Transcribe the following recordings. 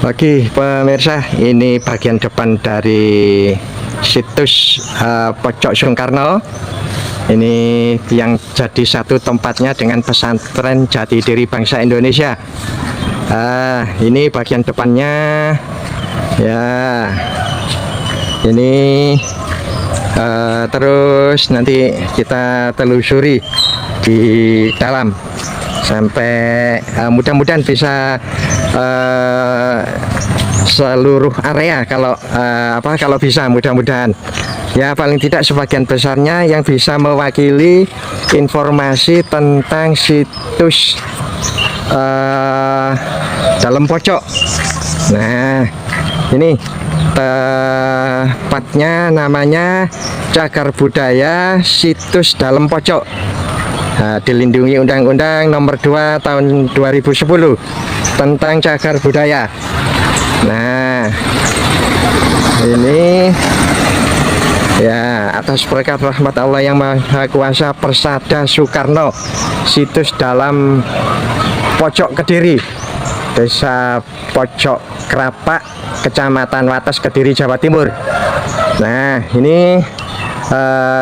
Oke pemirsa, ini bagian depan dari situs Pojok Soekarno. Ini yang jadi satu tempatnya dengan pesantren Jati Diri Bangsa Indonesia. Ini bagian depannya ya. Ini terus nanti kita telusuri di dalam sampai mudah-mudahan bisa seluruh area kalau bisa, mudah-mudahan ya, paling tidak sebagian besarnya yang bisa mewakili informasi tentang situs dalam pojok. Nah, ini tepatnya namanya Cagar Budaya Situs Dalam Pojok. Dilindungi Undang-Undang Nomor 2 Tahun 2010 tentang cagar budaya. Nah, ini ya, atas berkat rahmat Allah yang Maha Kuasa, Persada Soekarno, situs dalam Pojok Kediri, Desa Pojok Krapak, Kecamatan Wates, Kediri, Jawa Timur. Nah, ini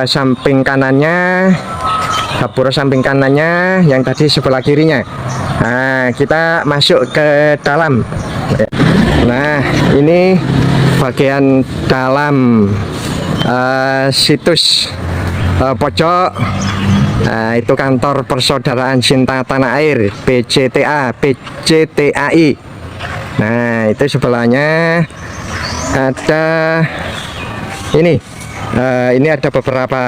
samping kanannya, dapur samping kanannya, yang tadi sebelah kirinya. Nah, kita masuk ke dalam. Nah, ini bagian dalam situs pojok. Nah, itu kantor Persaudaraan Cinta Tanah Air, PCTAI. Nah, itu sebelahnya ada ini. Ini ada beberapa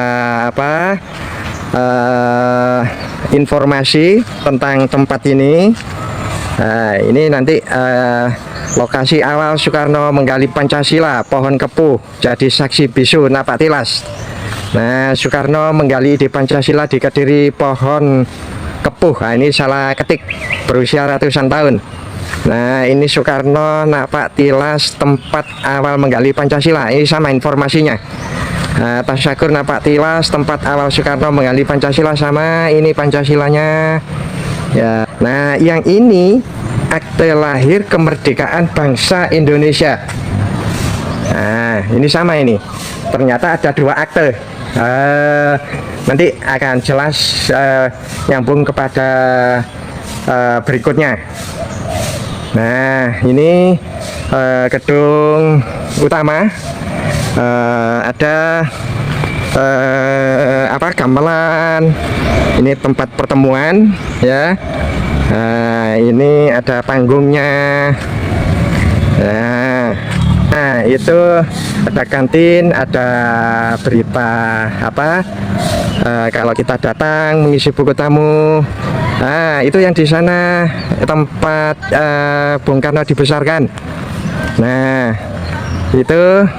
informasi tentang tempat ini. Nah, ini nanti lokasi awal Soekarno menggali Pancasila, pohon kepuh jadi saksi bisu napak tilas. Nah, Soekarno menggali ide Pancasila di Kediri, pohon kepuh. Nah, ini salah ketik, berusia ratusan tahun. Nah, ini Soekarno napak tilas tempat awal menggali Pancasila. Ini sama informasinya. Tasyakur napak tilas tempat awal Soekarno menggali Pancasila, sama ini Pancasilanya ya. Nah, yang ini akte lahir kemerdekaan bangsa Indonesia. Nah, ini sama, ini ternyata ada dua akte. Nanti akan jelas nyambung kepada berikutnya. Nah, ini gedung utama. Ada gamelan, ini tempat pertemuan ya. Ini ada panggungnya. Nah, itu ada kantin, ada berita kalau kita datang mengisi buku tamu. Nah, itu yang di sana tempat Bung Karno dibesarkan. Nah, itu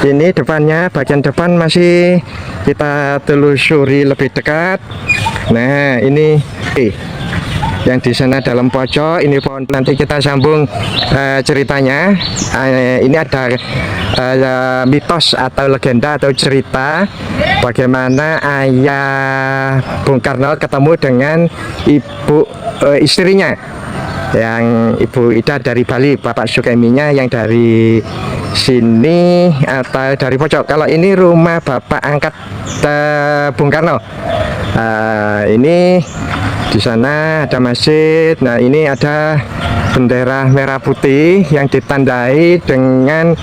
ini depannya, bagian depan masih kita telusuri lebih dekat. Nah, ini yang di sana dalam pojok, ini pohon. Nanti kita sambung ceritanya. Ini ada mitos atau legenda atau cerita bagaimana ayah Bung Karno ketemu dengan istrinya, yang Ibu Ida dari Bali, Bapak Sukeminya yang dari sini atau dari pojok. Kalau ini rumah bapak angkat Bung Karno. Ini di sana ada masjid. Nah, ini ada bendera merah putih yang ditandai dengan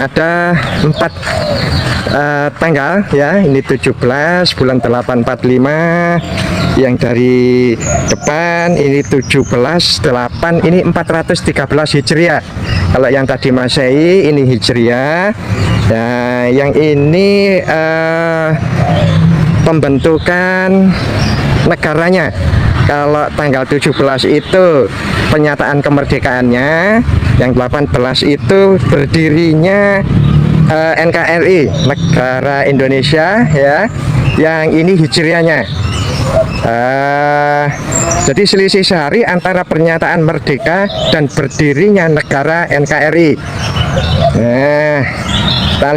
ada 4 tanggal ya. Ini 17 bulan 845 yang dari depan, ini 17/8, ini 413 Hijriah. Kalau yang tadi Masehi, ini Hijriah. Nah, yang ini pembentukan negaranya. Kalau tanggal 17 itu penyataan kemerdekaannya, yang 18 itu berdirinya NKRI, Negara Indonesia ya. Yang ini Hijriahnya. Jadi selisih sehari antara pernyataan merdeka dan berdirinya negara NKRI. Nah, kita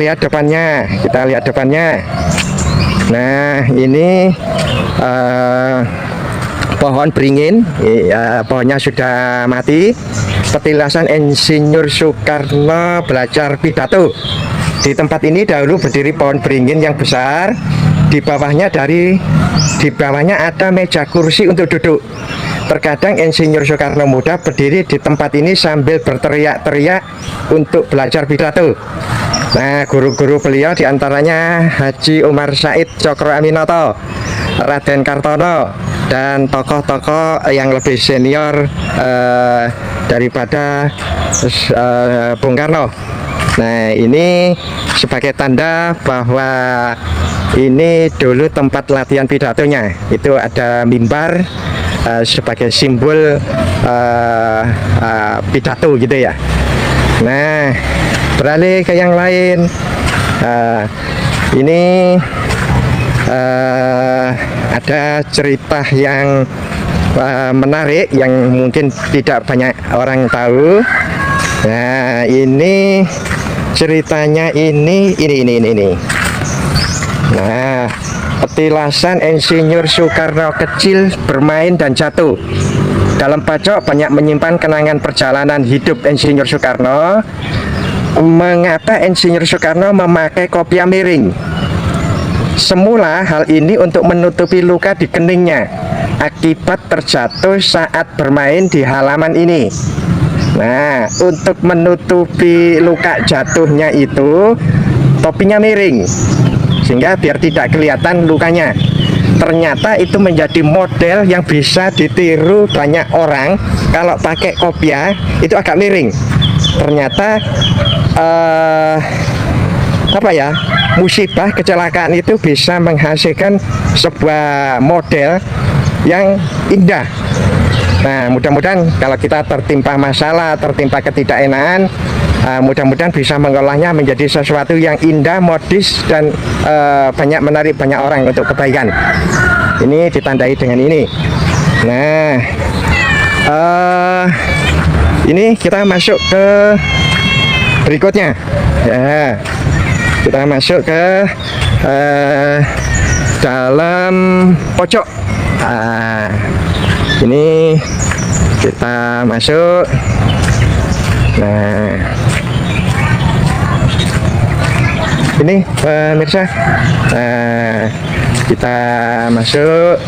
lihat depannya. Nah, ini pohon beringin, pohonnya sudah mati. Petilasan Insinyur Soekarno belajar pidato. Di tempat ini dahulu berdiri pohon beringin yang besar. Di bawahnya ada meja kursi untuk duduk. Terkadang Insinyur Soekarno Muda berdiri di tempat ini sambil berteriak-teriak untuk belajar pidato. Nah, guru-guru beliau diantaranya Haji Umar Said Cokro Aminoto, Raden Kartono, dan tokoh-tokoh yang lebih senior daripada Bung Karno. Nah, ini sebagai tanda bahwa ini dulu tempat latihan pidatonya. Itu ada mimbar sebagai simbol pidato gitu ya. Nah, beralih ke yang lain. Ini ada cerita yang menarik yang mungkin tidak banyak orang tahu. Nah, ini ceritanya ini. Nah, petilasan Insinyur Soekarno kecil bermain dan jatuh. Dalam pacok banyak menyimpan kenangan perjalanan hidup Insinyur Soekarno. Mengapa Insinyur Soekarno memakai kopiah miring? Semula hal ini untuk menutupi luka di keningnya akibat terjatuh saat bermain di halaman ini. Nah, untuk menutupi luka jatuhnya itu topinya miring sehingga biar tidak kelihatan lukanya. Ternyata itu menjadi model yang bisa ditiru banyak orang. Kalau pakai kopiah itu agak miring. Ternyata musibah kecelakaan itu bisa menghasilkan sebuah model yang indah. Nah, mudah-mudahan kalau kita tertimpa masalah, tertimpa ketidakenaan, mudah-mudahan bisa mengolahnya menjadi sesuatu yang indah, modis, dan banyak menarik banyak orang untuk kebaikan. Ini ditandai dengan ini. Nah, ini kita masuk ke berikutnya. Ya, kita masuk ke dalam pojok. Ini kita masuk. Nah, ini pemirsa, kita masuk.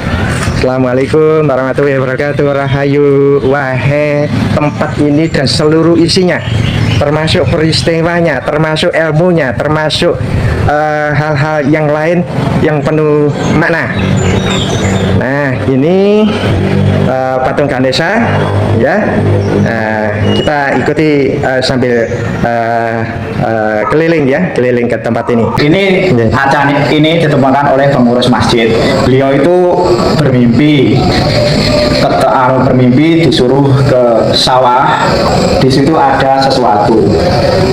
Assalamualaikum warahmatullahi wabarakatuh. Rahayu wahe tempat ini dan seluruh isinya, termasuk peristiwanya, termasuk ilmunya, termasuk hal-hal yang lain yang penuh makna. Nah, ini patung Ganesha ya. Kita ikuti sambil keliling ya, keliling ke tempat ini. Ini acara ini ditemukan oleh pengurus masjid. Beliau itu bermimpi disuruh ke sawah. Di situ ada sesuatu.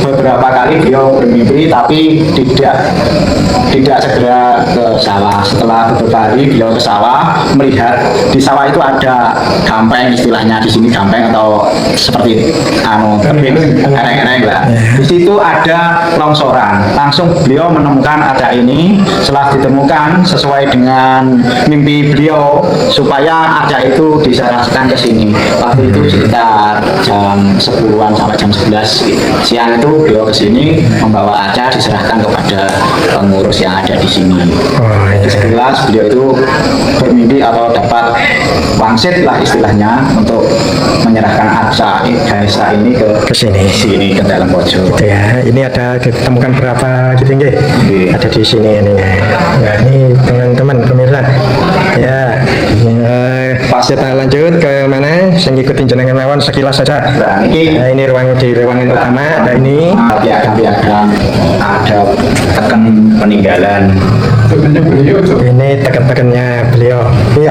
Beberapa kali beliau bermimpi tapi tidak segera ke sawah. Setelah beberapa hari beliau ke sawah, melihat di sawah itu ada gampeng, istilahnya di sini gampeng atau seperti ereng-ereng lah. Di situ ada longsoran. Langsung beliau menemukan ada ini. Setelah ditemukan sesuai dengan mimpi beliau supaya ada itu diserahkan ke sini. Waktu itu sekitar jam 10-an sampai jam 11 siang itu beliau ke sini membawa aja diserahkan kepada pengurus yang ada di sini. Sekilas beliau itu bermimpi atau dapat wangsit lah istilahnya untuk menyerahkan aksa Ganesha ini ke sini ke dalam pojok. Gitu ya. Ini ada ditemukan berapa gitu nggih? Ada di sini ini. Nah, ini teman-teman pemirsa. Ya. Kita lanjut ke mana? Saya ngikutin jenengan lawan sekilas saja. Nah, ini ruangan utama. Ada ini. Ada teken peninggalan. Ini teken-tekennya beliau. Iya.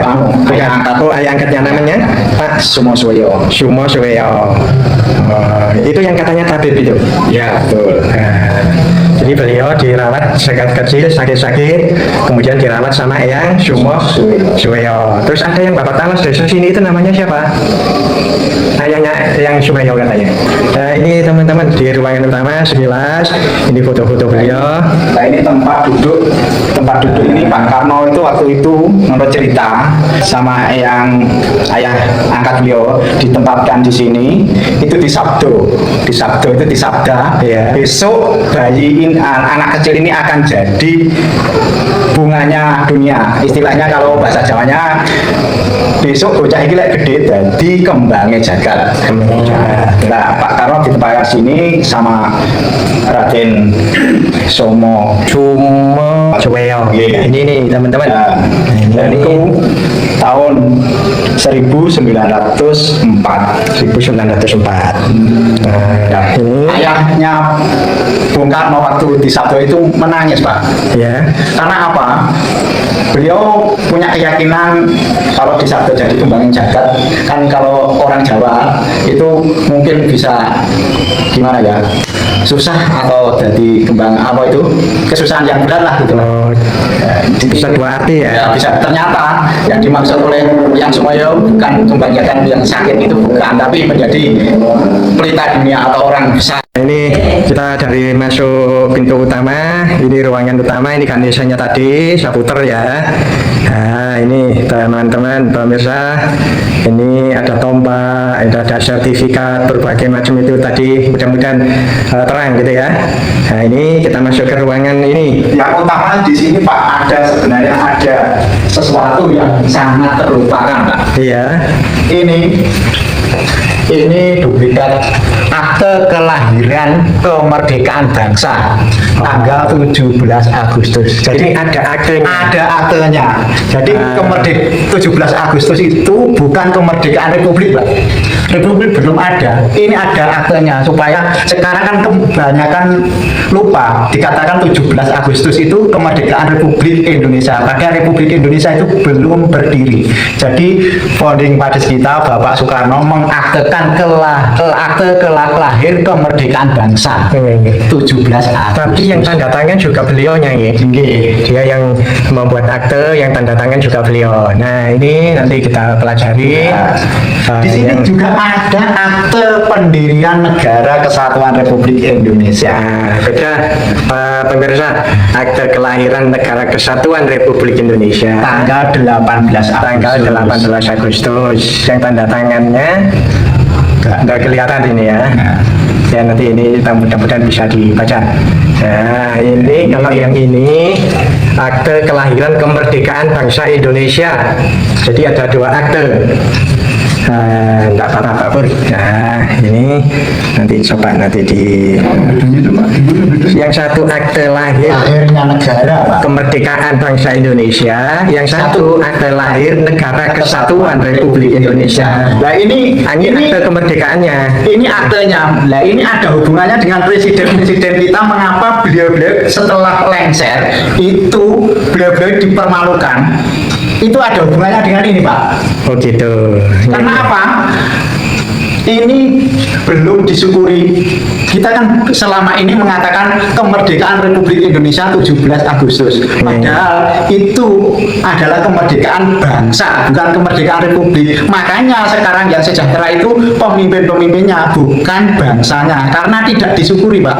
Ayah angkatnya namanya Pak Sumo Suwoyo. Itu yang katanya tabib itu. Ya, betul. Nah, jadi Jadi beliau dirawat sejak kecil sakit-sakit, kemudian dirawat sama Eyang Suweyo. Terus ada yang Bapak Talas desa sini itu namanya siapa? Ayahnya Eyang Suweyo katanya. Nah, ini teman-teman di ruangan utama sekilas, ini foto-foto beliau. Nah ini tempat duduk ini Pak Karno itu waktu itu menurut cerita sama ayah angkat beliau ditempatkan di sini itu di Sabdo itu di Sabda. Iya. Besok bayi ini, anak kecil ini akan jadi bunganya dunia, istilahnya kalau bahasa Jawanya besok bocah ini lek gede jadi kembangnya jagat. Nah Pak Karno ditempatkan sini sama Raden Suweyo. Ini nih teman-teman. Dan itu tahun 1904. Nah, ini Ayahnya Bung Karno waktu di Sabdo itu menangis Pak. ya. Karena apa? Beliau punya keyakinan kalau di Sabdo jadi kembangin jagat. Kan kalau orang Jawa itu mungkin bisa gimana ya, susah atau jadi kembang apa itu kesusahan yang berat lah gitu. Oh, bisa dua arti ya. Ya, bisa. Ternyata yang dimaksud oleh yang Suweyo bukan kebanyakan yang sakit itu bukan, tapi menjadi pelita dunia atau orang besar. Ini kita dari masuk pintu utama, ini ruangan utama, ini ganesanya tadi, saya puter ya. Nah, ini teman-teman pemirsa, ini ada tombak, ada sertifikat, berbagai macam itu tadi, mudah-mudahan terang gitu ya. Nah, ini kita masuk ke ruangan ini. Yang utama di sini Pak, sebenarnya ada sesuatu yang sangat terlupakan Pak. Iya. Ini duplikat akte kelahiran kemerdekaan bangsa tanggal 17 Agustus. Jadi ada aktenya. Ada aktenya. Jadi 17 Agustus itu bukan kemerdekaan Republik, Pak. Republik belum ada. Ini ada aktenya supaya sekarang kan kebanyakan lupa dikatakan 17 Agustus itu kemerdekaan Republik Indonesia. Padahal Republik Indonesia itu belum berdiri. Jadi founding fathers kita Bapak Soekarno mengaktekan akte lahir kemerdekaan bangsa 17 Agustus. Tapi yang tanda tangan juga beliaunya ya. Dia yang membuat akte, yang tanda tangan juga beliau. Nah, ini nanti kita pelajari. Di sini yang juga ada akte pendirian Negara Kesatuan Republik Indonesia. beda pemirsa, akte kelahiran Negara Kesatuan Republik Indonesia Tanggal 18 Agustus. tanggal 18 Agustus. Yang tanda tangannya nggak kelihatan ini ya. Ya nanti ini kita mudah-mudahan bisa dibaca. Nah, ini kalau yang ini akte kelahiran kemerdekaan bangsa Indonesia. Jadi ada dua akte. Enggak apa-apa Pur. Nah, ini nanti coba nanti di yang satu akte Lahirnya negara, Pak. kemerdekaan bangsa Indonesia, yang satu akte lahir Negara Kesatuan Republik Indonesia. Nah ini Akte kemerdekaannya. ini aktenya. Nah ini ada hubungannya dengan presiden-presiden kita. Mengapa beliau-beliau setelah lengser itu beliau-beliau dipermalukan? Itu ada hubungannya dengan ini, Pak. Oh gitu. Karena apa? Ini belum disyukuri. Kita kan selama ini mengatakan kemerdekaan Republik Indonesia 17 Agustus. Padahal itu adalah kemerdekaan bangsa, bukan kemerdekaan republik. Makanya sekarang yang sejahtera itu pemimpin-pemimpinnya, bukan bangsanya. Karena tidak disyukuri, Pak.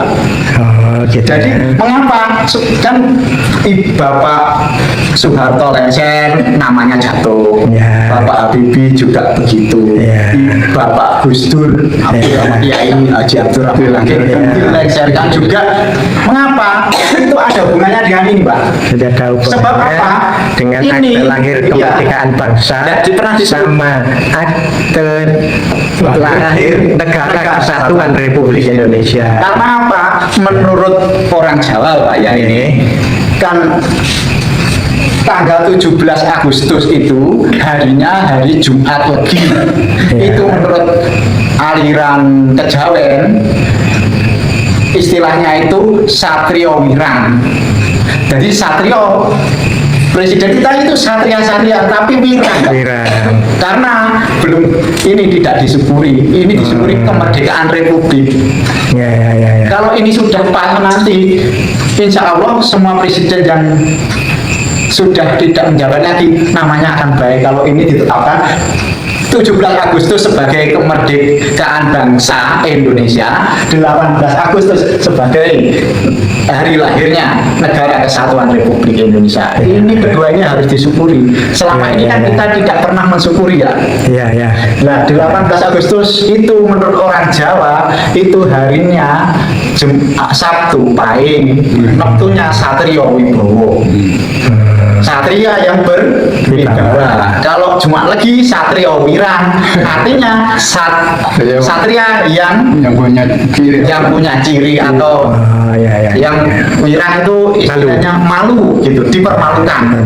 Oh gitu. Jadi mengapa kan Bapak Soeharto lengser namanya jatuh, Ya. Bapak Habibie juga begitu, Ya. Bapak Gus Dur, Kiai Haji Abdurrahman dilengserkan juga. Mengapa? Itu ada hubungannya dengan ini, Pak. Tidak ada hubungannya Sebab apa? dengan Ini, akte lahir kemerdekaan bangsa pernah sama akte lahir Negara Kesatuan Republik Indonesia. Karena apa? Menurut orang Jawa, Pak, ya ini kan tanggal 17 Agustus itu harinya hari Jumat Legi. Itu menurut aliran kejawen istilahnya itu Satrio Wirang. Jadi Satrio Presiden kita itu satria-satria tapi wirang. Wirang. Karena belum ini tidak disyukuri. Ini disyukuri kemerdekaan Republik. Ya. Kalau ini sudah pas nanti, insya Allah semua presiden yang sudah tidak menjabat lagi namanya akan baik kalau ini ditetapkan 17 Agustus sebagai kemerdekaan bangsa Indonesia, 18 Agustus sebagai hari lahirnya Negara Kesatuan Republik Indonesia. Ini kedua ini harus disyukuri. Selama ini kan kita tidak pernah mensyukuri ya. Iya. Nah, 18 Agustus itu menurut orang Jawa itu harinya Sabtu Pahing, waktunya Satrio Wibowo. Satria yang berwibawa. Kalau cuma lagi Satrio Wirang, artinya satria yang punya ciri atau yang wirang itu istilahnya malu gitu, dipermalukan.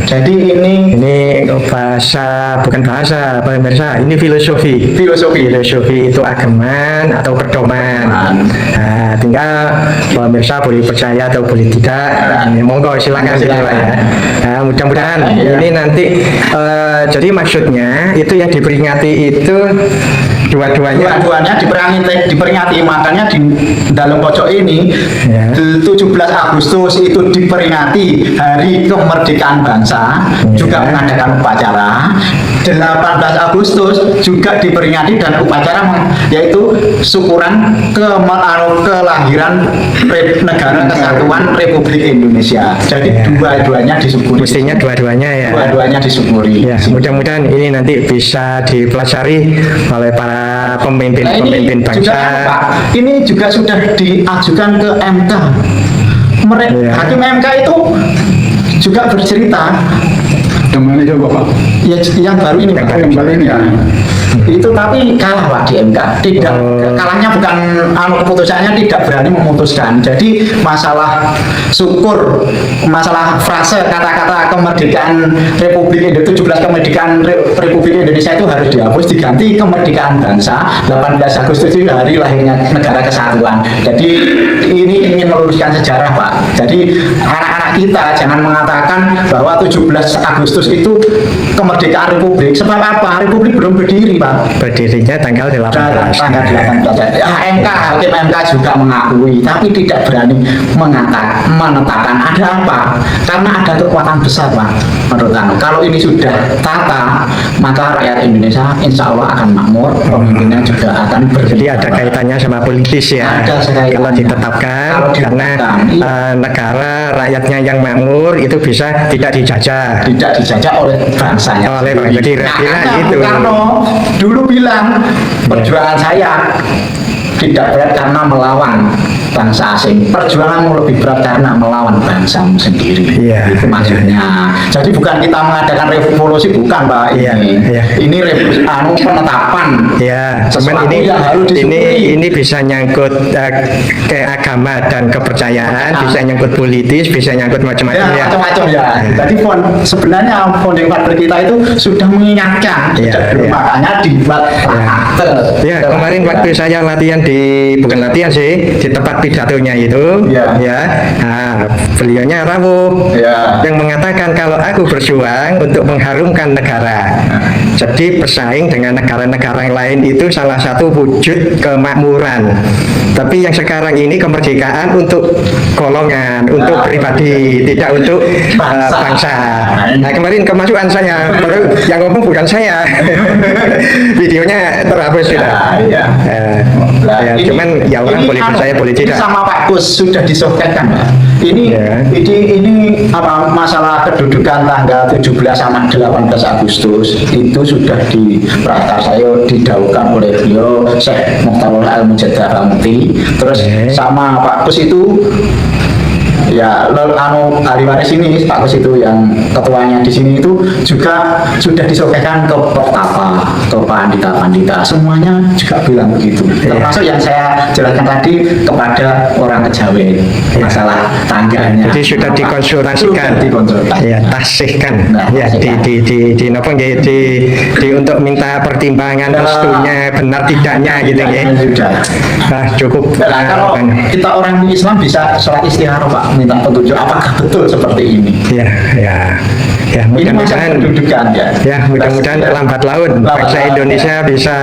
Jadi ini bukan bahasa pemirsa, ini filosofi itu agaman atau pedoman. Nah, tinggal pemirsa boleh percaya atau boleh tidak. Monggo silakan ya. Nah, mudah-mudahan ini nanti jadi maksudnya itu yang diperingati itu dua-duanya diperingati, makanya di dalam pojok ini 17 Agustus itu diperingati hari kemerdekaan bangsa, juga mengadakan upacara. 18 Agustus juga diperingati dan upacara yaitu syukuran kelahiran Negara Kesatuan Republik Indonesia. Jadi dua-duanya disyukuri. Mestinya dua-duanya ya. Dua-duanya disyukuri. Ya, mudah-mudahan ini nanti bisa dipelajari oleh para pemimpin bangsa. Juga, Pak, ini juga sudah diajukan ke MK. Hakim MK itu juga bercerita. Kemana coba Pak? Ya, yang baru ini Pak. Yang baru ini ya. Itu tapi kalah Pak di MK. Tidak kalahnya bukan keputusannya tidak berani memutuskan. Jadi masalah syukur, masalah frase kata-kata kemerdekaan Republik Indonesia, 17 kemerdekaan Republik Indonesia itu harus dihapus, diganti kemerdekaan bangsa. 18 Agustus itu hari lahirnya Negara Kesatuan. Jadi ini ingin meluruskan sejarah Pak. Jadi anak-anak kita jangan mengatakan bahwa 17 Agustus itu kemerdekaan Republik. Sebab apa? Republik belum berdiri Pak. Berdirinya tanggal 18. Tanggal 18. Hakim MK juga mengakui, tapi tidak berani menetapkan. Ada apa? Karena ada kekuatan besar Pak. Menurut Anda, kalau ini sudah tata, maka rakyat Indonesia insya Allah akan makmur, pemimpinnya juga akan Jadi ada kaitannya sama politis ya. Kalau ditetapkan, karena negara rakyatnya yang makmur itu bisa tidak dijajah oleh bangsanya. Jadi itu. Karena dulu bilang perjuangan saya tidak berat karena melawan bangsa asing, perjuanganmu lebih berat karena melawan bangsamu sendiri. Itu maksudnya. Jadi bukan kita mengadakan revolusi, bukan Pak. Ini penetapan. Cuman ini bisa nyangkut ke agama dan kepercayaan, bisa nyangkut politis, bisa nyangkut macam-macam ya. Macam-macam ya. Jadi sebenarnya founding father kita itu sudah mengingatkan, makanya dibuat akte. Kemarin waktu saya latihan bukan latihan sih, di tempat pidatonya itu, nah, beliaunya rawuh yang mengatakan kalau aku berjuang untuk mengharumkan negara, jadi bersaing dengan negara-negara yang lain itu salah satu wujud kemakmuran. Tapi yang sekarang ini kemerdekaan untuk golongan, untuk pribadi, tidak untuk bangsa. Nah, kemarin kemasukan saya, baru yang ngomong bukan saya. Videonya terhapus sudah. Cuman ya orang boleh percaya boleh tidak. Sama Pak Kus sudah disoketkan Pak. Ini apa masalah kedudukan tanggal 17 sama 18 Agustus itu sudah saya didahulukan oleh beliau Syekh Mukhtarul Al-Mujaddad Al-Mufti. Terus sama Pak Kus itu ya ahli waris ini Pak Kus itu yang ketuanya di sini itu juga sudah disoketkan ke Pertapa, ke Pandita, semuanya juga bilang begitu. Termasuk yang saya jelaskan tadi kepada orang Kejawen masalah tangganya. Jadi sudah dikonsultasikan, tasihkan, untuk minta pertimbangan restunya benar tidaknya gitu ya. Cukup. Kalau kita orang Islam bisa sholat istikharah Pak. minta petunjuk apakah betul seperti ini. Ya, ya. Ya, Ini masa mudah-mudahan pendudukan ya. ya mudah-mudahan lambat laun Lambat bangsa laun, Indonesia bisa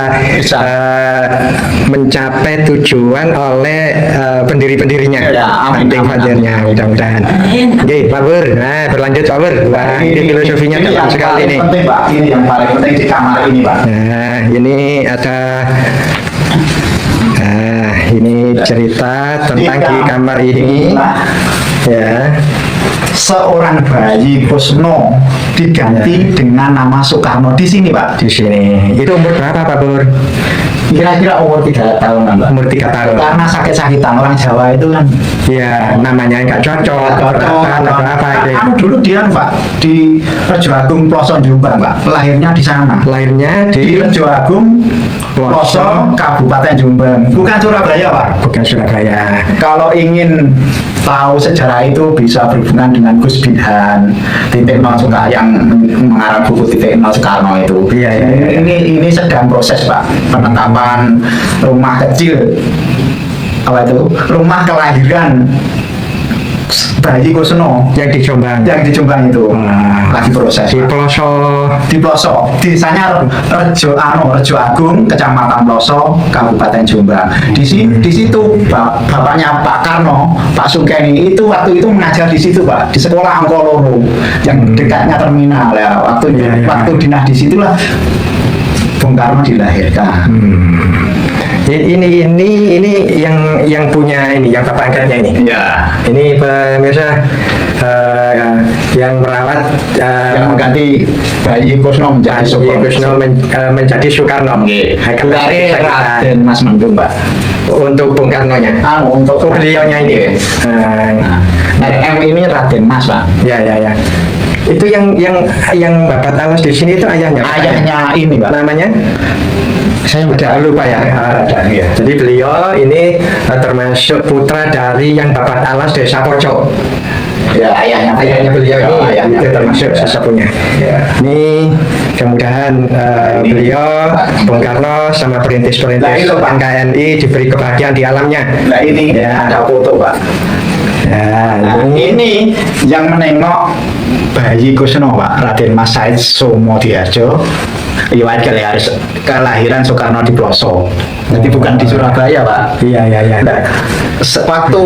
mencapai tujuan oleh pendiri-pendirinya, Ya, amin, founding amin, fathernya, mudah-mudahan. Oke, Pak Pur. Nah, berlanjut Pak Pur. Wah, ini filosofinya ini dalam yang sekali paling nih. penting Pak, ini yang paling penting di kamar ini Pak. Nah, ini ada ini cerita tentang di kamar ini. Ya. Seorang bayi Kusno diganti dengan nama Soekarno di sini Pak. Di sini. Itu umur berapa Pak Pur? Kira-kira umur 3 tahun Pak. Umur 3 tahun. Karena sakit-sakitan orang Jawa itu kan Ya, namanya nggak cocok. Atau apa itu? Dulu dia Pak di Rejo Agung Ploso Jombang Pak. Lahirnya di sana. Lahirnya Di di Rejo Agung Ploso Kabupaten Jombang. Bukan Surabaya Pak. bukan Surabaya. Kalau ingin tahu sejarah itu bisa berhubungan dengan Gus Binhan, titik nol Soekarno yang mengarang buku titik nol Soekarno itu. Iya, iya, iya. Ini sedang proses Pak, penetapan rumah kecil apa itu rumah kelahiran bayi Kusno Yang di Jombang. yang di Jombang itu lagi proses Di Pak. pelosok. Di Ploso, desanya Rejo Agung, Kecamatan Ploso, Kabupaten Jombang. Di situ bapaknya Pak Karno, Pak Sukeni itu waktu itu mengajar di situ Pak, di sekolah Angko Loro yang dekatnya terminal ya. Iya, iya. Waktu dinas di situlah Bung Karno dilahirkan. Ini yang punya ini, yang bapak angkatnya ini. Ya, Ini pemirsa yang merawat yang mengganti bayi Kusno menjadi Kusno menjadi Soekarno. Dari Raden Mas Mendung Pak. Untuk Bung Karno-nya. Untuk Beliaunya ini. RM ini Raden Mas Pak. Ya, ya, ya. Itu yang bapak alas di sini itu ayahnya. Pak? Ayahnya ini Pak. Namanya? Saya Udah lupa ya. Iya. Jadi beliau ini termasuk putra dari yang bapak alas Desa Poco. Ya, Ayahnya beliau ini ayahnya itu termasuk sesepuhnya. Ya. Ini mudah-mudahan beliau Bung Karno sama Nah, perintis-perintis itu, Pak. NKRI diberi kebahagiaan di alamnya. Nah ini Ya. ada foto Pak. Ya, Nah, ini ini yang menengok bayi Kusno Pak, Raden Mas Said Soemodiarjo. Riwayat kelahiran Soekarno di Ploso. Jadi bukan di Surabaya Pak. iya, iya, iya. Nah, waktu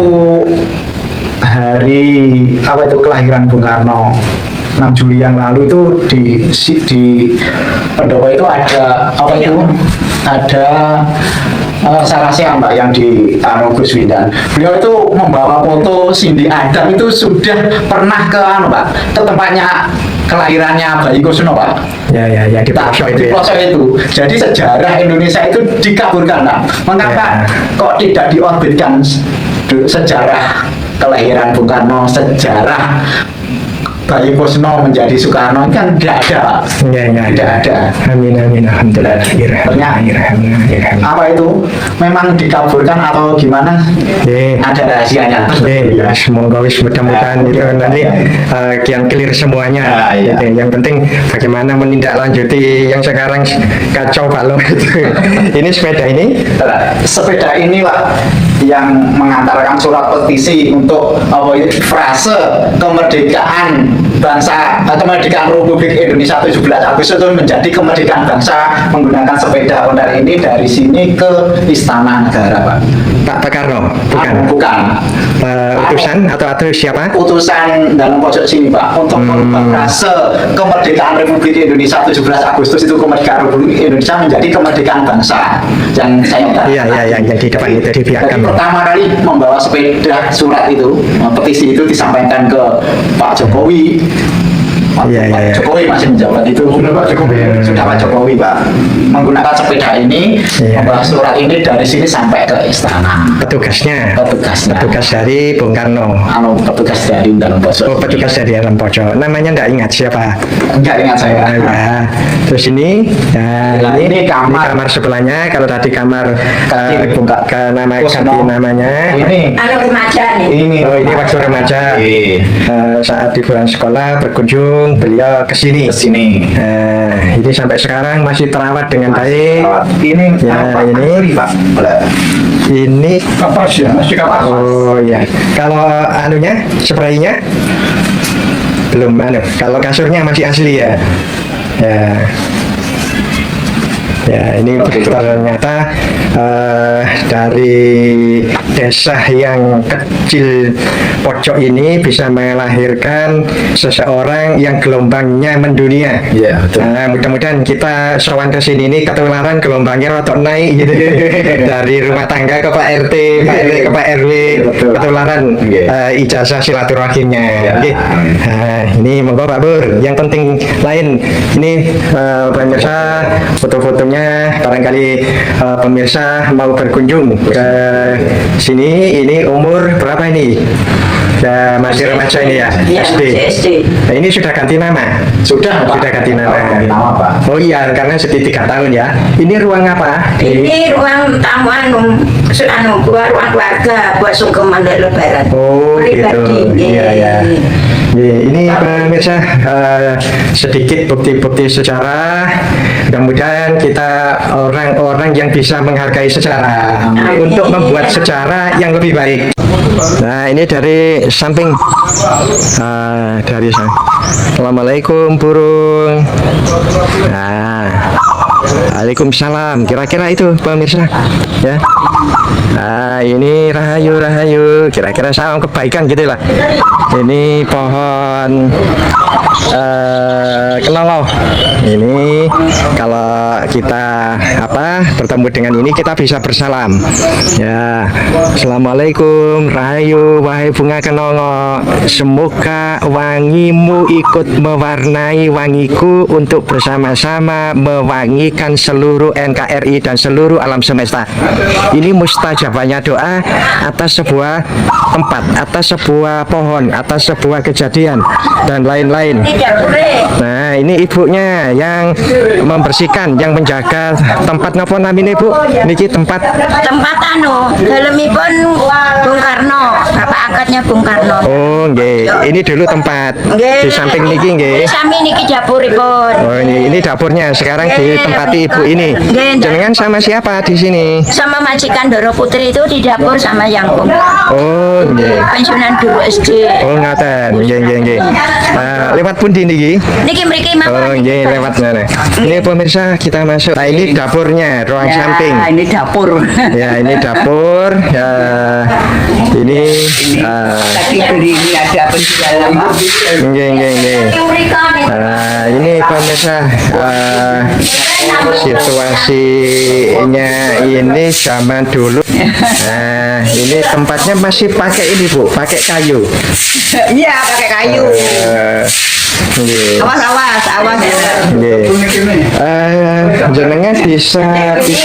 hari apa itu kelahiran Bung Karno 6 Juli yang lalu itu di Pendopo itu ada apa itu ada Sarasya Mbak yang di Gus Windan. Beliau itu membawa foto Cindy Adam itu sudah pernah ke Mbak ke tempatnya kelahirannya bayi Kusno Pak. Ya, ya, ya, di Nah, pelosok di itu ya. pelosok itu. Jadi sejarah Indonesia itu dikaburkan Pak. Mengapa kok tidak diorbitkan sejarah kelahiran Bung Karno, sejarah bayi Kusno menjadi Soekarno kan tidak ada Pak. Ya, ya, Tidak ada. Amin, amin, alhamdulillah. Apa itu memang dikaburkan atau gimana? Ada rahasianya. Ya, semoga mudah-mudahan itu nanti yang clear semuanya. Ah, iya. Yang penting bagaimana menindaklanjuti yang sekarang kacau balau itu. Ini sepeda ini. Sepeda ini Pak yang mengantarkan surat petisi untuk apa itu frase kemerdekaan bangsa kemerdekaan Republik Indonesia 17 Agustus itu menjadi kemerdekaan bangsa menggunakan sepeda ondar ini dari sini ke Istana Negara Pak. Pak Karno, bukan? Bukan. Utusan atau siapa? Utusan dalam pojok sini Pak untuk frase kemerdekaan Republik Indonesia 17 Agustus itu kemerdekaan Republik Indonesia menjadi kemerdekaan bangsa yang saya Iya, yang di depan itu dibiarkan. Jadi pertama kali membawa sepeda surat itu petisi itu disampaikan ke Pak Jokowi. Iya, iya, iya. Pak Jokowi masih menjabat itu. Sudah Pak Jokowi Pak menggunakan sepeda ini Iya. membawa surat ini dari sini sampai ke istana. Petugasnya. Petugasnya. Petugas dari Bung Karno. Petugas dari dalam pojok. Oh, petugas dari dalam pojok. Namanya enggak ingat siapa? Enggak ingat saya. Ya. Terus ini, ya, Nah, ini kamar. sebelahnya. Kalau tadi kamar ke nama Kusno. ganti namanya. Ini. Anak remaja nih. Ini. Oh, ini waktu remaja. Iya. Saat di bulan sekolah berkunjung berkunjung beliau ke sini. Nah, ini sampai sekarang masih terawat dengan baik. Ini Ya, apa? ini. Asli, Pak. Ini Kapas ya, masih kapas. oh ya, kalau anunya spraynya belum anu. Kalau kasurnya masih asli ya. Ya. Ya, ini ternyata dari desa yang kecil pojok ini bisa melahirkan seseorang yang gelombangnya mendunia. Iya, betul. Nah, mudah-mudahan kita sowan ke sini ini ketularan gelombangnya rotok naik gitu. Dari rumah tangga ke Pak RT, Pak RW ke Pak RW, Betul. ketularan Iya. ijazah silaturahimnya. Iya. Oke. Nah, ini monggo Pak Bur. Yang penting lain ini pemirsa foto-fotonya barangkali pemirsa mau berkunjung ke sini. Ini umur berapa ini? Ya, masih remaja ini ya, Iya, SD. masih SD. Nah, ini sudah ganti nama. Sudah, Pak. Sudah ganti nama. Ganti nama, Pak. Oh iya, karena sedih 3 tahun ya. Ini ruang apa? Ini ruang tamu ruang keluarga buat sungkeman dari lebaran. Oh gitu. Pribadi. Iya ya. Ini pemirsa sedikit bukti-bukti sejarah. Mudah-mudahan kita orang-orang yang bisa menghargai sejarah untuk membuat sejarah yang lebih baik. Nah, ini dari samping. Dari sana. Assalamualaikum burung. Nah, Waalaikumsalam. Kira-kira itu pemirsa ya. Nah, ini rahayu. Kira-kira salam kebaikan gitu lah. Ini pohon kenolo. Ini kalau kita bertemu dengan ini kita bisa bersalam. Ya. Assalamualaikum rahayu wahai bunga kenolo. Semoga wangimu ikut mewarnai wangiku untuk bersama-sama mewangikan seluruh NKRI dan seluruh alam semesta. Ini mustajabahnya doa atas sebuah tempat, atas sebuah pohon, atas sebuah kejadian dan lain-lain. Tidak boleh. Nah, ini ibunya yang membersihkan, yang menjaga tempat napa namine Bu? Niki tempat Tempat dalemipun Bung Karno, bapak angkatnya Bung Karno. oh nggih. Ini dulu tempat di samping niki nggih. Sami niki dapuripun. Oh, ini dapurnya sekarang ditempati ibu ini. Jenengan sama siapa di sini? Sama majikan Doro Putri itu di dapur sama yang Oh, nggih. pensiunan guru SD. Oh, ngaten. Nggih. Lewat pundi niki? Niki mriki Oh, mawon. nggih, lewat mana? Ini pemirsa kita masuk. Nah, ini dapurnya, ruang samping. ini dapur. Ya, ini dapur. Ya, ini Tadi beli ini ada penjualan. nggih. Nah, ini pemirsa situasinya ini zaman dulu. Nah, ini tempatnya masih pakai ini Bu, pakai kayu. Iya, pakai kayu. Nggih. Awas. Nggih. Jenengan bisa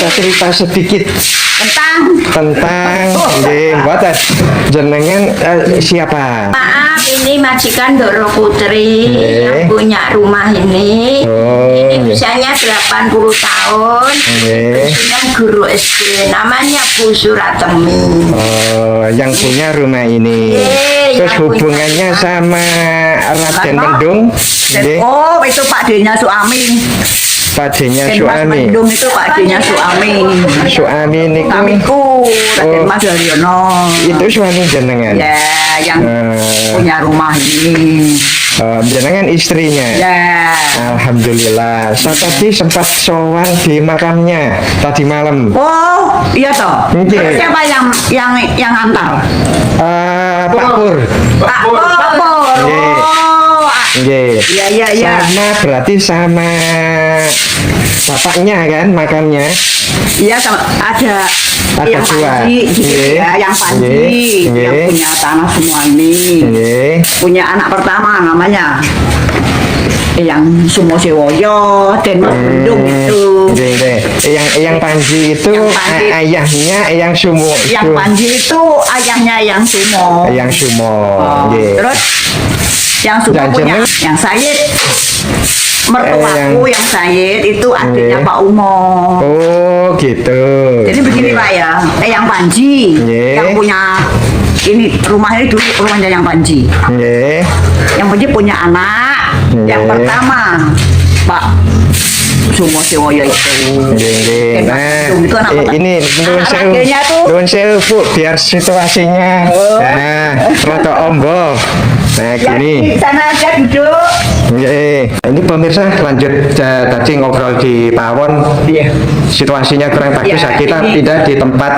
cerita sedikit tentang nggih, mboten. Jenengan siapa? Maaf, ini majikan Doro Putri yang punya rumah ini. Oh, Ini nggih. usianya 80 tahun. Nggih. Pensiunan guru SD, namanya Bu Suratemi. Oh, yang punya rumah ini. Iya, Terus yang punya hubungannya rumah. sama Raden Mendung, nggih. Oh, itu Pak D-nya Suami. Padenya Mas Suami. Mendung itu Pak D-nya Suami. Suami niku Suamiku, Raden Oh. Mas Daryono. itu suami jenengan. Ya, yang punya rumah ini. Jenengan istrinya. Ya. Alhamdulillah. Saya tadi sempat sowan di makamnya tadi malam. Oh, iya toh. Nggih. Terus siapa yang antar? Pak Pur. Pak Pur. Nggih. Oh, Nggih. iya. Sama berarti sama bapaknya kan makamnya. Iya, ada yang dua. Panji, gitu Nggih. ya, yang Panji, Nggih. yang punya tanah semua ini. Nggih. Punya anak pertama namanya yang Sumo Sewoyo dan Mas Bendung itu. Nggih. Yang Panji itu Yang Panji. ayahnya yang Sumo. Yang Panji itu ayahnya yang Sumo. Yang Sumo. Oh, Nggih. terus yang Sumo Dan punya jeneng- yang Sayid. Mertuaku yang Sayid itu adiknya Nggih. Pak Umo. Oh, gitu. Jadi begini Nggih. Pak ya, yang Panji Nggih. yang punya ini rumah ini dulu rumahnya yang Panji. Nggih. Yang Panji punya anak Yang pertama Pak Sumo Sewoyo itu. Nggih. Nah, Itu anak pertama. ini Anak ragilnya tuh. nuwun sewu Bu, biar situasinya nah, rada ombo. Nah, Ya, gini. di sana aja duduk. Ini pemirsa lanjut tadi ngobrol di Pawon. Iya. Situasinya kurang bagus. Ya, Kita ini- tidak di tempat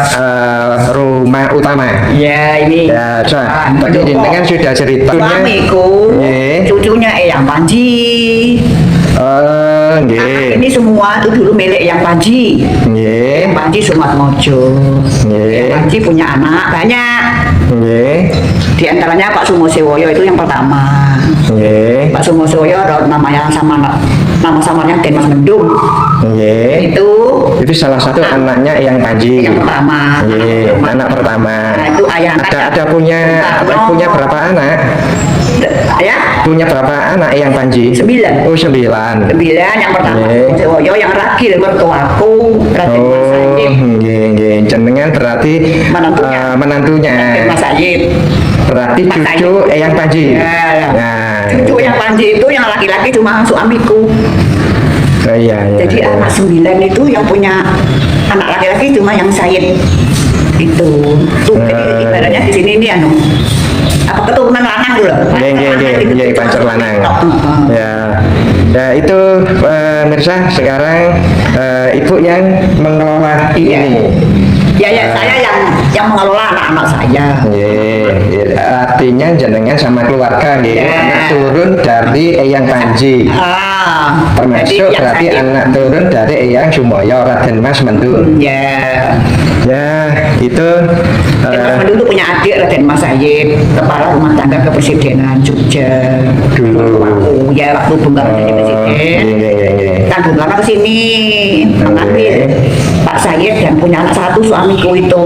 rumah utama. Ya ini. Ya, coba. Tadi Pendopo. jenengan sudah ceritanya. Suamiku, Nggih. cucunya Eyang Panji. Nggih. Ini semua itu dulu milik Eyang Panji. Nggih. Eyang Panji Sumatmojo. Nggih. Eyang Panji punya anak banyak. Nggih. Di antaranya Pak Sumo Sewoyo itu yang pertama. Nggih. Pak Sumo Sewoyo ada namanya nama samarnya Den Mas Mendung. Nggih. Itu salah satu anaknya yang Panji. Yang pertama. Nggih, anak pertama. Nah, itu ayah angkat Ada punya Bung Karno. punya berapa anak? Ya, Punya berapa anak yang Panji? 9. Oh, 9. 9 yang pertama. Nggih. Sewoyo yang ragil mertuaku Raden Mas Oh, Sayid. nggih. Jenengan berarti Menantunya. menantunya. Raden Mas Sayid. Berarti Mas cucu Sayid. Eyang Panji. Ya. Nah, Cucu yang Panji itu yang laki-laki cuma suamiku. oh, iya, iya. Jadi anak 9 itu yang punya anak laki-laki cuma yang Sayid. Itu. Tuh, jadi ibaratnya di sini ini anu. Apa keturunan lanang dulu? Nggih, pacar lanang. Ya. Ya itu Mirsa sekarang ibu yang mengelola Iya. ini. Ya, saya yang mengelola anak-anak saya. Nggih, artinya jenengan sama keluarga nggih. Ya. Anak turun dari Eyang Panji. Termasuk jadi yang berarti Sayid. anak turun dari Eyang Sumoyo Raden Mas Mendung. Ya, Ya, itu Mas Mendung itu punya adik Raden Mas Sayid, kepala rumah tangga kepresidenan Jogja. dulu. Oh ya, waktu Bung Karno jadi presiden. Nggih. Kan Bung Karno kesini mengambil Pak Sayid dan punya anak satu suamiku itu.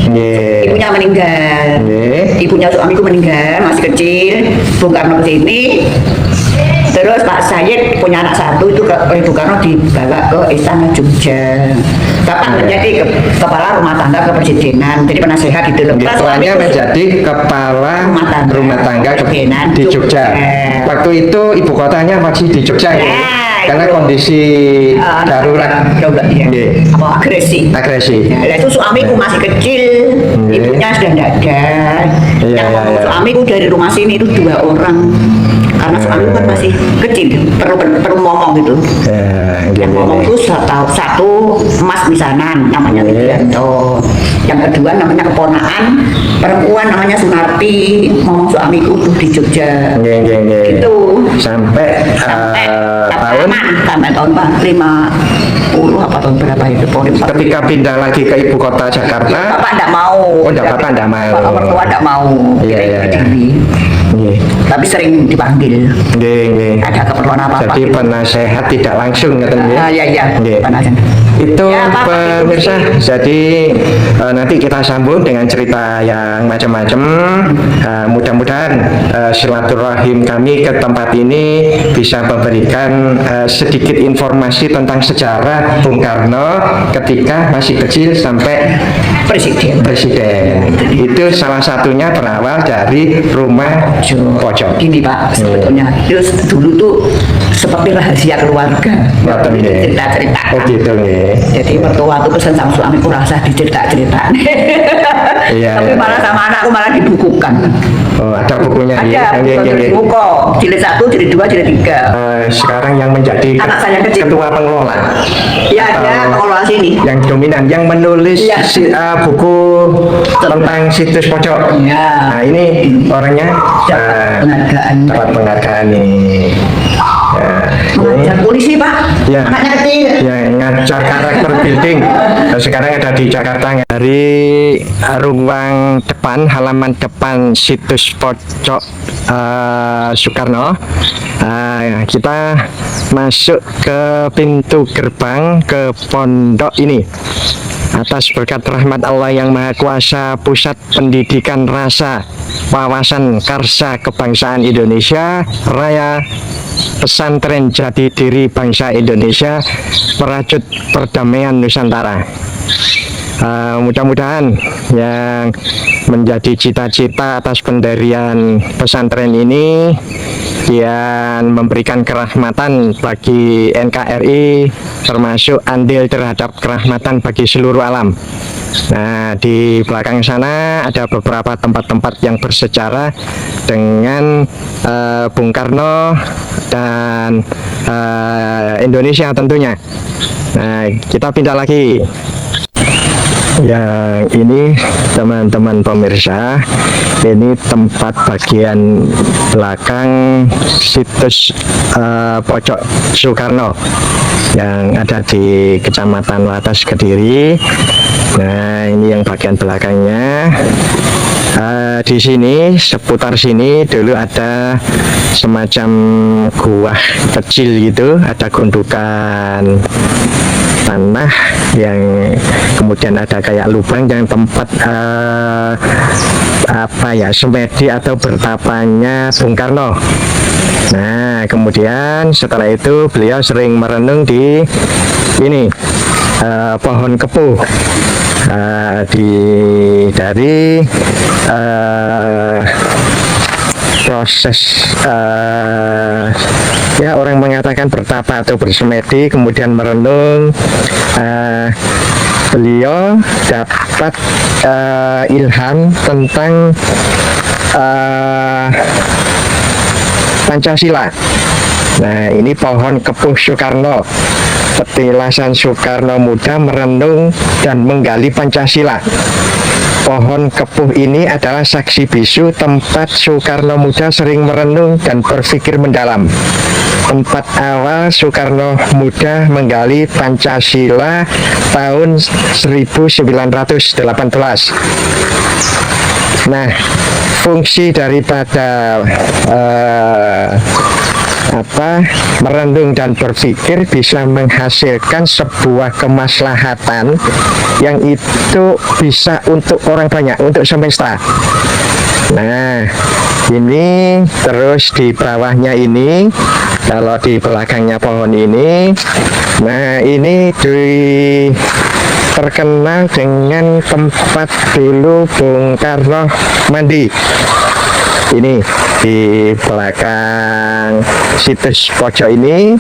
Nggih. Ibunya meninggal. Nggih. Ibunya suamiku meninggal masih kecil. Bung Karno kesini. Terus Pak Sayid punya anak satu itu oleh Bung Karno dibawa ke Istana Jogja. Bapak menjadi kepala rumah tangga kepresidenan, jadi penasehat di dalam. Tuannya menjadi kepala rumah tangga kepresidenan di Jogja. Waktu itu ibu kotanya masih di Jogja ya. Ya, Karena itu. kondisi darurat. Darurat ya. Nggih. Apa agresi? Agresi. Ya, itu suamiku masih kecil, Nggih. ibunya sudah tidak ada. Iya, Yang iya, iya. suamiku dari rumah sini itu 2 orang. Karena suamiku kan masih kecil, perlu ngomong gitu. Ya, Yang ngomong itu satu Mas Misanan, namanya Nggih. Widianto. Yang kedua namanya keponakan perempuan namanya Sunarti, ngomong suamiku tuh di Jogja. Nggih. Itu Sampai tahun sampai tahun 50 apa tahun berapa itu? ketika pindah lagi ke ibu kota Jakarta. Bapak tidak mau. Oh, bapak tidak mau. Bapak mertua tidak mau. Iya, iya, iya. Diri. Nggih. Tapi sering dipanggil. Nggih. Ada keperluan apa-apa. Jadi penasehat tidak langsung ngeten nggih. Iya, iya. Nggih. Penasehat. Itu Ya, Pak, pemirsa, itu. jadi nanti kita sambung dengan cerita yang macam-macam. Mudah-mudahan silaturahim kami ke tempat ini bisa memberikan sedikit informasi tentang sejarah Bung Karno ketika masih kecil sampai Presiden. presiden. Itu salah satunya berawal dari rumah pojok. Gini Pak, sebetulnya terus dulu tuh seperti rahasia keluarga. Ngoten nggih. Cerita-cerita. Oh gitu nggih. Jadi mertua tuh pesen sama suamiku rasa dicerita-cerita. Iya, Tapi iya, malah iya. sama anakku malah dibukukan. Oh, ada bukunya Ada nggih, nggih, nggih. buku jilid 1, jilid 2, jilid 3. Sekarang yang menjadi Anak saya kecil. ketua pengelola Ya ada pengelola sini. yang dominan yang menulis Iya. buku tentang situs pojok. Iya. Nah ini orangnya Dapat penghargaan. dapat penghargaan nih. Ya, ini Mengajar polisi Pak. Ya. Anaknya kecil. yang ngajar karakter building. Nah, sekarang ada di Jakarta. Dari ruang depan, halaman depan situs pojok Soekarno, kita masuk ke pintu gerbang ke pondok ini. Atas berkat rahmat Allah yang Maha Kuasa, Pusat Pendidikan Rasa Wawasan Karsa Kebangsaan Indonesia Raya, Pesantren Jati Diri Bangsa Indonesia, Merajut Perdamaian Nusantara. Mudah-mudahan yang menjadi cita-cita atas pendirian pesantren ini yang memberikan kerahmatan bagi NKRI, termasuk andil terhadap kerahmatan bagi seluruh alam. Nah, di belakang sana ada beberapa tempat-tempat yang bersejarah dengan Bung Karno dan Indonesia tentunya. Nah, kita pindah lagi. Yang ini teman-teman pemirsa, ini tempat bagian belakang situs Pojok Soekarno yang ada di Kecamatan Wates, Kediri. Nah, ini yang bagian belakangnya. Di sini, seputar sini dulu ada semacam gua kecil gitu, ada gundukan tanah yang kemudian ada kayak lubang yang tempat semedi atau bertapanya Bung Karno. Nah, kemudian setelah itu beliau sering merenung di ini pohon kepuh. Dari proses ya orang mengatakan bertapa atau bersemedi, kemudian merenung, beliau dapat ilham tentang Pancasila. Nah, ini pohon kepuh Soekarno, petilasan Soekarno muda merenung dan menggali Pancasila. Pohon kepuh ini adalah saksi bisu tempat Soekarno muda sering merenung dan berpikir mendalam. Tempat awal Soekarno muda menggali Pancasila tahun 1918. Nah, fungsi daripada merenung dan berpikir bisa menghasilkan sebuah kemaslahatan yang itu bisa untuk orang banyak, untuk semesta. Nah, ini terus di bawahnya ini, kalau di belakangnya pohon ini, nah ini terkenal dengan tempat dulu Bung Karno mandi. Ini di belakang situs pojok ini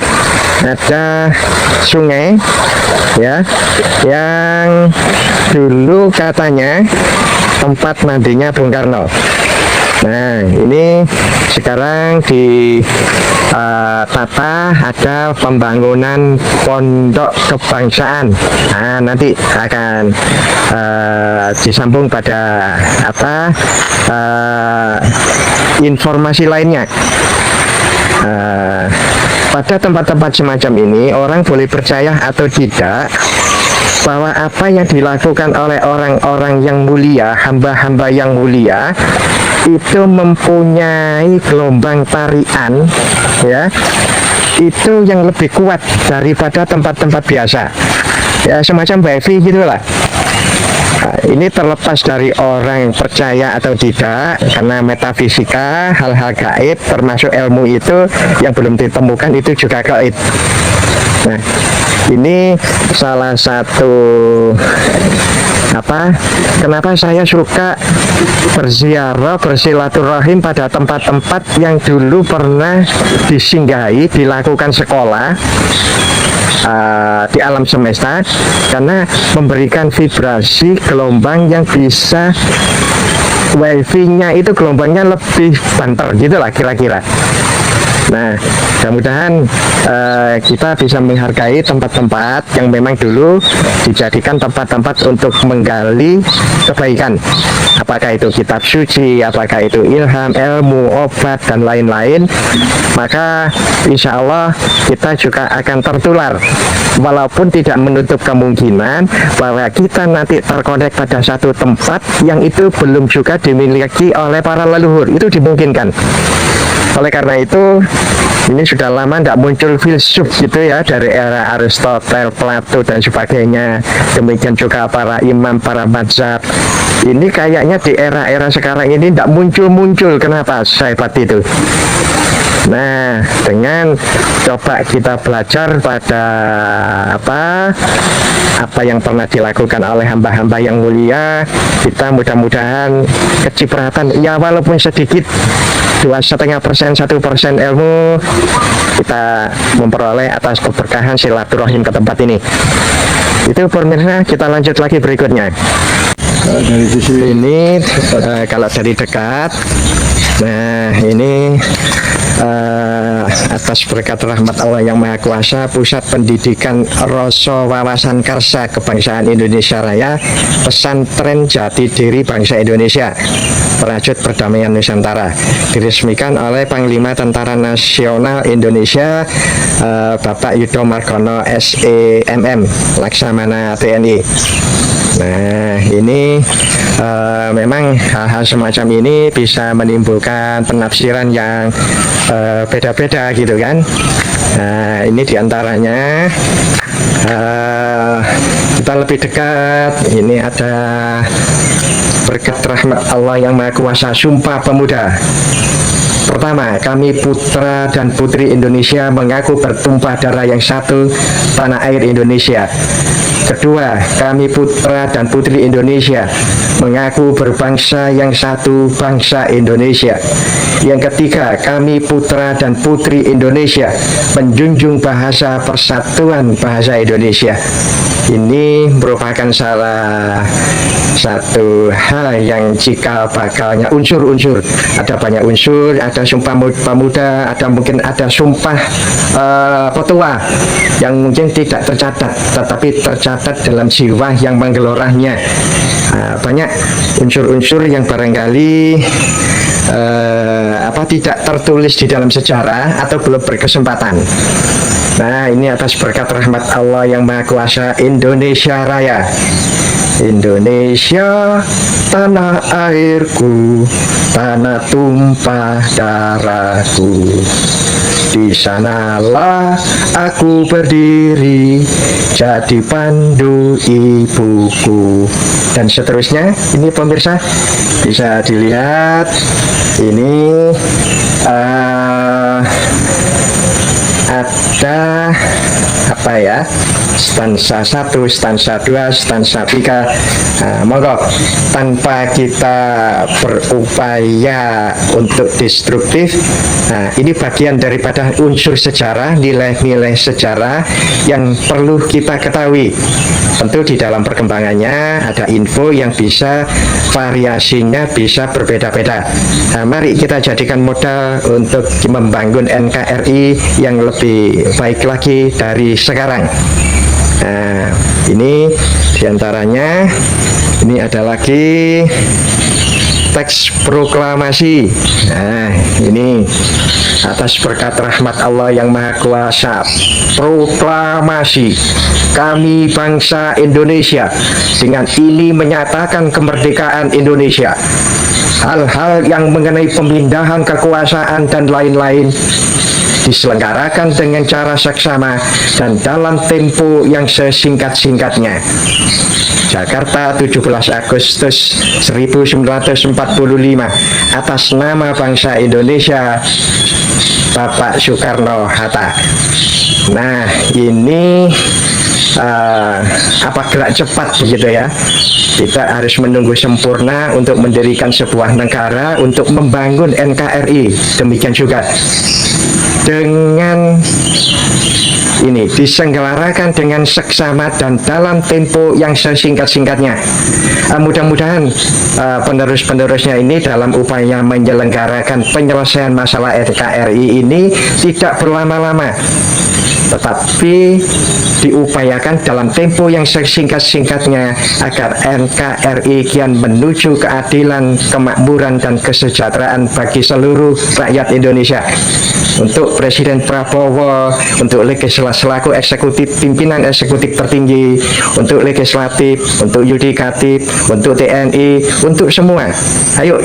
ada sungai ya, yang dulu katanya tempat mandinya Bung Karno. Nah, ini sekarang ditata ada pembangunan pondok kebangsaan. Nah, nanti akan disambung pada informasi lainnya. Pada tempat-tempat semacam ini orang boleh percaya atau tidak bahwa apa yang dilakukan oleh orang-orang yang mulia, hamba-hamba yang mulia, itu mempunyai gelombang tarian ya, itu yang lebih kuat daripada tempat-tempat biasa ya, semacam wifi gitulah. Nah, ini terlepas dari orang percaya atau tidak, karena metafisika, hal-hal gaib termasuk ilmu itu yang belum ditemukan itu juga gaib. Nah, ini salah satu kenapa saya suka berziarah, bersilaturahim pada tempat-tempat yang dulu pernah disinggahi, dilakukan sekolah di alam semesta, karena memberikan vibrasi gelombang yang bisa wifi-nya itu gelombangnya lebih banter gitulah kira-kira. Nah, mudah-mudahan kita bisa menghargai tempat-tempat yang memang dulu dijadikan tempat-tempat untuk menggali kebaikan. Apakah itu kitab suci, apakah itu ilham, ilmu, obat, dan lain-lain. Maka insya Allah kita juga akan tertular. Walaupun tidak menutup kemungkinan bahwa kita nanti terkonek pada satu tempat yang itu belum juga dimiliki oleh para leluhur. Itu dimungkinkan. Oleh karena itu, Ini sudah lama tidak muncul filsuf gitu ya, dari era Aristoteles, Plato dan sebagainya. Demikian juga para imam, para mazhab. Ini kayaknya di era-era sekarang ini tidak muncul-muncul. Kenapa sehebat itu? Nah, dengan coba kita belajar pada apa yang pernah dilakukan oleh hamba-hamba yang mulia, kita mudah-mudahan kecipratan, ya walaupun sedikit, 2,5%, 1% ilmu kita memperoleh atas keberkahan silaturahim ke tempat ini. Itu pemirsa, kita lanjut lagi berikutnya. Dari sisi Ini kalau dari dekat, nah ini atas berkat rahmat Allah yang Maha Kuasa, Pusat Pendidikan Rasa Wawasan Karsa Kebangsaan Indonesia Raya, Pesantren Jati Diri Bangsa Indonesia, Perajut Perdamaian Nusantara, diresmikan oleh Panglima Tentara Nasional Indonesia Bapak Yudo Margono SEMM, Laksamana TNI. Nah, ini memang hal-hal semacam ini bisa menimbulkan penafsiran yang beda-beda gitu kan. Nah, ini diantaranya kita lebih dekat. Ini ada berkat rahmat Allah yang Maha Kuasa, Sumpah Pemuda. Pertama, kami putra dan putri Indonesia mengaku bertumpah darah yang satu, tanah air Indonesia. Kedua, kami putra dan putri Indonesia mengaku berbangsa yang satu, bangsa Indonesia. Yang ketiga, kami putra dan putri Indonesia menjunjung bahasa persatuan bahasa Indonesia. Ini merupakan salah satu hal yang cikal bakalnya unsur-unsur. Ada banyak unsur, ada Sumpah Pemuda, ada mungkin ada Sumpah Petua yang mungkin tidak tercatat, tetapi tercatat dalam jiwa yang menggelorahnya. Banyak unsur-unsur yang barangkali tidak tertulis di dalam sejarah atau belum berkesempatan. Nah, ini atas berkat rahmat Allah yang Maha Kuasa, Indonesia Raya. Indonesia, tanah airku, tanah tumpah darahku. Di sanalah aku berdiri, jadi pandu ibuku. Dan seterusnya, ini pemirsa bisa dilihat. Ini ada stansa 1, stansa 2, stansa 3. Monggo, tanpa kita berupaya untuk destruktif. Ini bagian daripada unsur sejarah, nilai-nilai sejarah yang perlu kita ketahui. Tentu di dalam perkembangannya ada info yang bisa variasinya bisa berbeda-beda. Mari kita jadikan modal untuk membangun NKRI yang lebih baik lagi dari sekarang. Nah, ini diantaranya. Ini ada lagi teks proklamasi. Nah, ini atas berkat rahmat Allah yang Maha Kuasa, proklamasi kami bangsa Indonesia dengan ini menyatakan kemerdekaan Indonesia. Hal-hal yang mengenai pemindahan kekuasaan dan lain-lain diselenggarakan dengan cara seksama dan dalam tempo yang sesingkat-singkatnya. Jakarta, 17 Agustus 1945, atas nama bangsa Indonesia, Bapak Soekarno-Hatta. Nah, ini gerak cepat begitu ya. Kita harus menunggu sempurna untuk mendirikan sebuah negara, untuk membangun NKRI. Demikian juga dengan ini diselenggarakan dengan seksama dan dalam tempo yang sesingkat-singkatnya. Mudah-mudahan penerus-penerusnya ini dalam upaya menyelenggarakan penyelesaian masalah NKRI ini tidak berlama-lama. tetapi diupayakan dalam tempo yang sesingkat-singkatnya agar NKRI kian menuju keadilan, kemakmuran, dan kesejahteraan bagi seluruh rakyat Indonesia. Untuk Presiden Prabowo, untuk selaku eksekutif, pimpinan eksekutif tertinggi, untuk legislatif, untuk yudikatif, untuk TNI, untuk semua. Ayo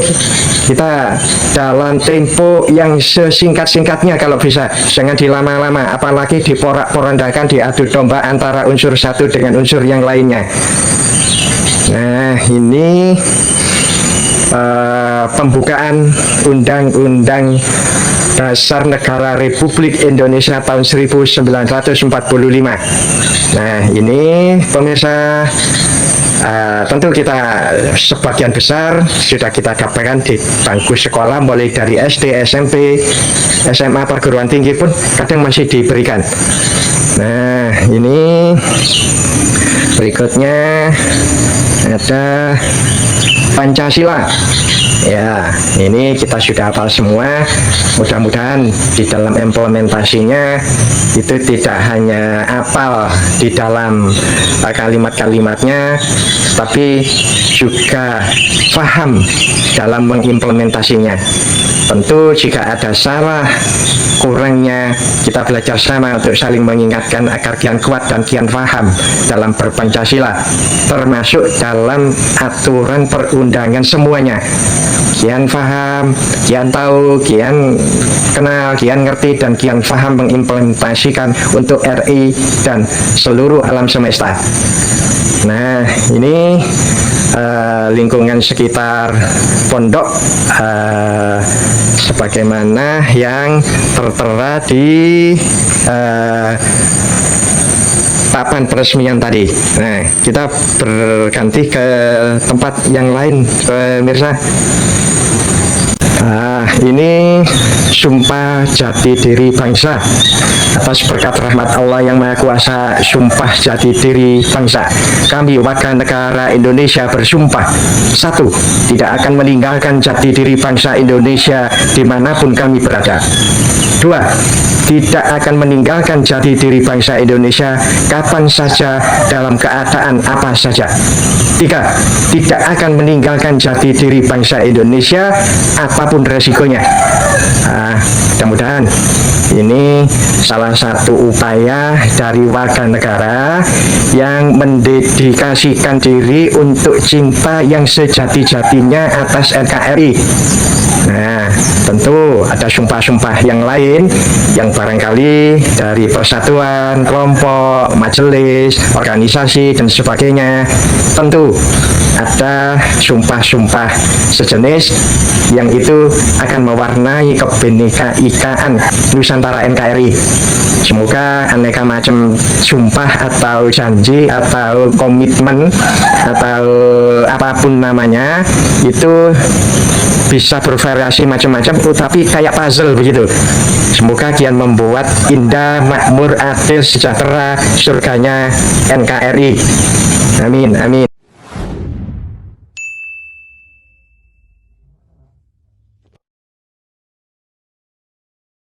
kita dalam tempo yang sesingkat-singkatnya kalau bisa, jangan dilama-lama, apalagi diporak-porandakan, diadu domba antara unsur satu dengan unsur yang lainnya. Nah, ini pembukaan Undang-Undang Dasar Negara Republik Indonesia tahun 1945. Nah, ini pemirsa, tentu kita sebagian besar sudah kita dapatkan di bangku sekolah, mulai dari SD, SMP, SMA, perguruan tinggi pun kadang masih diberikan. Nah, ini berikutnya ada Pancasila. Ya, ini kita sudah hafal semua. Mudah-mudahan di dalam implementasinya itu tidak hanya hafal di dalam kalimat-kalimatnya, tapi juga paham dalam mengimplementasinya. Tentu jika ada salah, kurangnya, kita belajar sama untuk saling mengingatkan agar kian kuat dan kian paham dalam berpancasila, termasuk dalam aturan perundangan semuanya. Kian paham, kian tahu, kian kenal, kian ngerti, dan kian paham mengimplementasikan untuk RI dan seluruh alam semesta. Nah, ini lingkungan sekitar pondok sebagaimana yang tertera di papan peresmian tadi. Nah, kita berganti ke tempat yang lain, pemirsa. Ini sumpah jati diri bangsa. Atas berkat rahmat Allah yang Maha Kuasa, sumpah jati diri bangsa. Kami warga negara Indonesia bersumpah: 1. Tidak akan meninggalkan jati diri bangsa Indonesia dimanapun kami berada. 2. Tidak akan meninggalkan jati diri bangsa Indonesia kapan saja, dalam keadaan apa saja. 3. Tidak akan meninggalkan jati diri bangsa Indonesia apapun resikonya. Mudah-mudahan ini salah satu upaya dari warga negara yang mendedikasikan diri untuk cinta yang sejati-jatinya atas NKRI. Nah, tentu ada sumpah-sumpah yang lain yang barangkali dari persatuan, kelompok, majelis, organisasi, dan sebagainya. Tentu ada sumpah-sumpah sejenis yang itu akan mewarnai kebinekaan Nusantara NKRI. Semoga aneka macam sumpah atau janji atau komitmen atau apapun namanya itu bisa bervariasi macam-macam, tapi kayak puzzle begitu. Semoga kian membuat indah, makmur, adil, sejahtera surganya NKRI. Amin, amin.